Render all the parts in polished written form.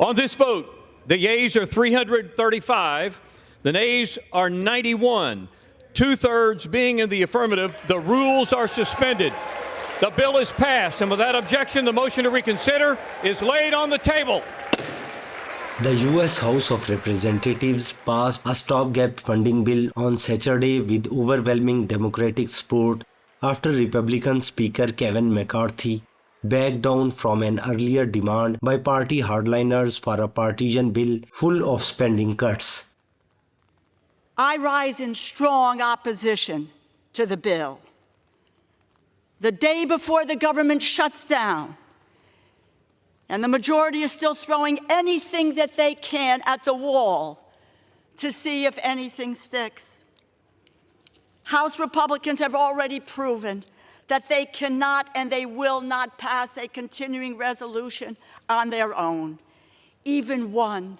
On this vote, the yeas are 335, the nays are 91. Two-thirds being in the affirmative, the rules are suspended. The bill is passed, and without objection, the motion to reconsider is laid on the table. The U.S. House of Representatives passed a stopgap funding bill on Saturday with overwhelming Democratic support after Republican Speaker Kevin McCarthy backed down from an earlier demand by party hardliners for a partisan bill full of spending cuts. I rise in strong opposition to the bill. The day before the government shuts down, and the majority is still throwing anything that they can at the wall to see if anything sticks. House Republicans have already proven that they cannot and they will not pass a continuing resolution on their own, even one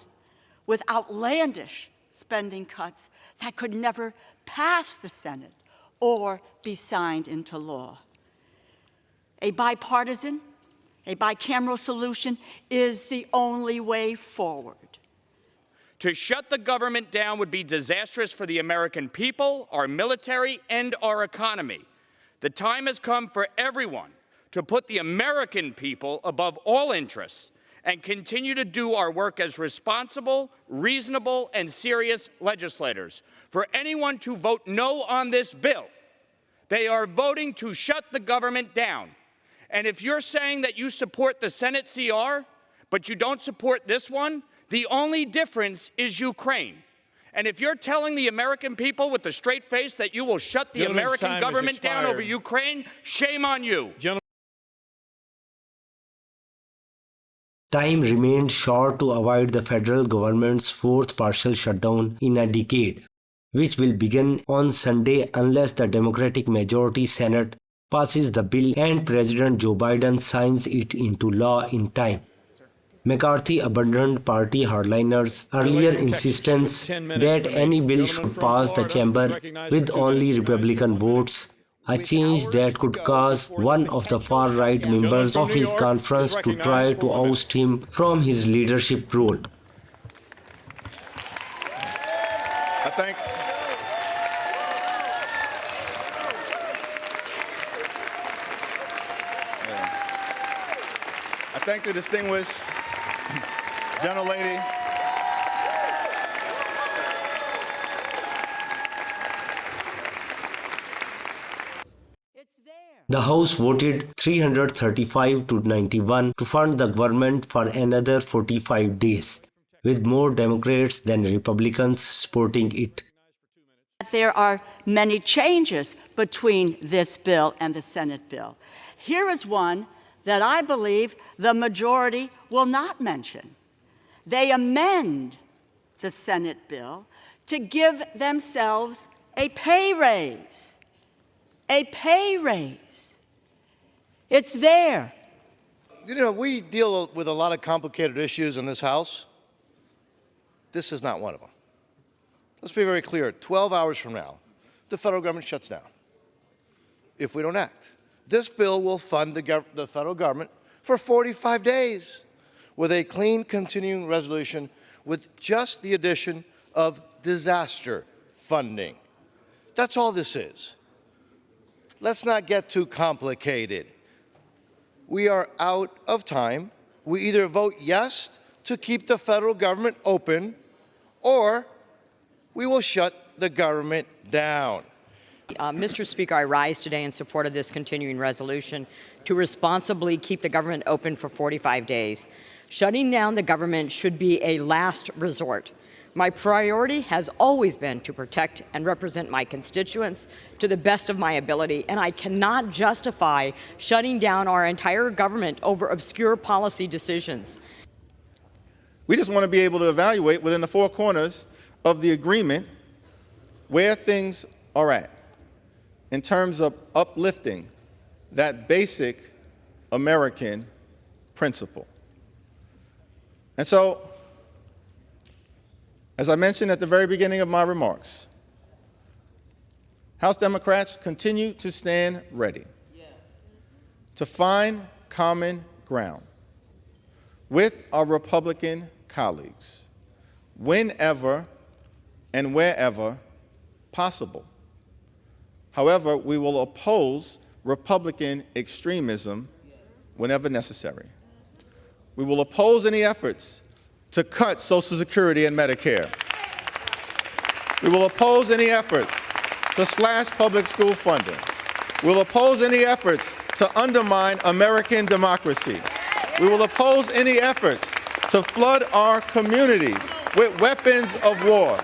with outlandish spending cuts that could never pass the Senate or be signed into law. A bipartisan, a bicameral solution is the only way forward. To shut the government down would be disastrous for the American people, our military, and our economy. The time has come for everyone to put the American people above all interests and continue to do our work as responsible, reasonable, and serious legislators. For anyone to vote no on this bill, they are voting to shut the government down. And if you're saying that you support the Senate CR, but you don't support this one, the only difference is Ukraine. And if you're telling the American people with a straight face that you will shut the American government down over Ukraine, shame on you. Time remained short to avoid the federal government's fourth partial shutdown in a decade, which will begin on Sunday unless the Democratic majority Senate passes the bill and President Joe Biden signs it into law in time. McCarthy abandoned party hardliners' earlier insistence that any bill should pass the chamber with only Republican votes, a change that could cause one of the far-right members of his conference to try to oust him from his leadership role. I thank the distinguished gentlelady. The House voted 335 to 91 to fund the government for another 45 days, with more Democrats than Republicans supporting it. There are many changes between this bill and the Senate bill. Here is one that I believe the majority will not mention. They amend the Senate bill to give themselves a pay raise. A pay raise. It's there. You know, we deal with a lot of complicated issues in this House. This is not one of them. Let's be very clear. 12 hours from now, the federal government shuts down if we don't act. This bill will fund the federal government for 45 days with a clean continuing resolution with just the addition of disaster funding. That's all this is. Let's not get too complicated. We are out of time. We either vote yes to keep the federal government open, or we will shut the government down. Mr. Speaker, I rise today in support of this continuing resolution to responsibly keep the government open for 45 days. Shutting down the government should be a last resort. My priority has always been to protect and represent my constituents to the best of my ability, and I cannot justify shutting down our entire government over obscure policy decisions. We just want to be able to evaluate within the four corners of the agreement where things are at in terms of uplifting that basic American principle. And so, as I mentioned at the very beginning of my remarks, House Democrats continue to stand ready to find common ground with our Republican colleagues whenever and wherever possible. However, we will oppose Republican extremism whenever necessary. We will oppose any efforts to cut Social Security and Medicare. We will oppose any efforts to slash public school funding. We'll oppose any efforts to undermine American democracy. We will oppose any efforts to flood our communities with weapons of war.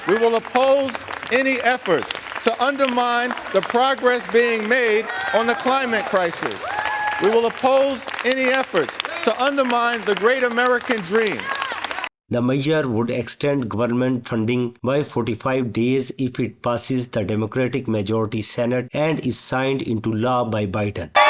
We will oppose any efforts to undermine the progress being made on the climate crisis. We will oppose any efforts to undermine the great American dream. The measure would extend government funding by 45 days if it passes the Democratic majority Senate and is signed into law by Biden.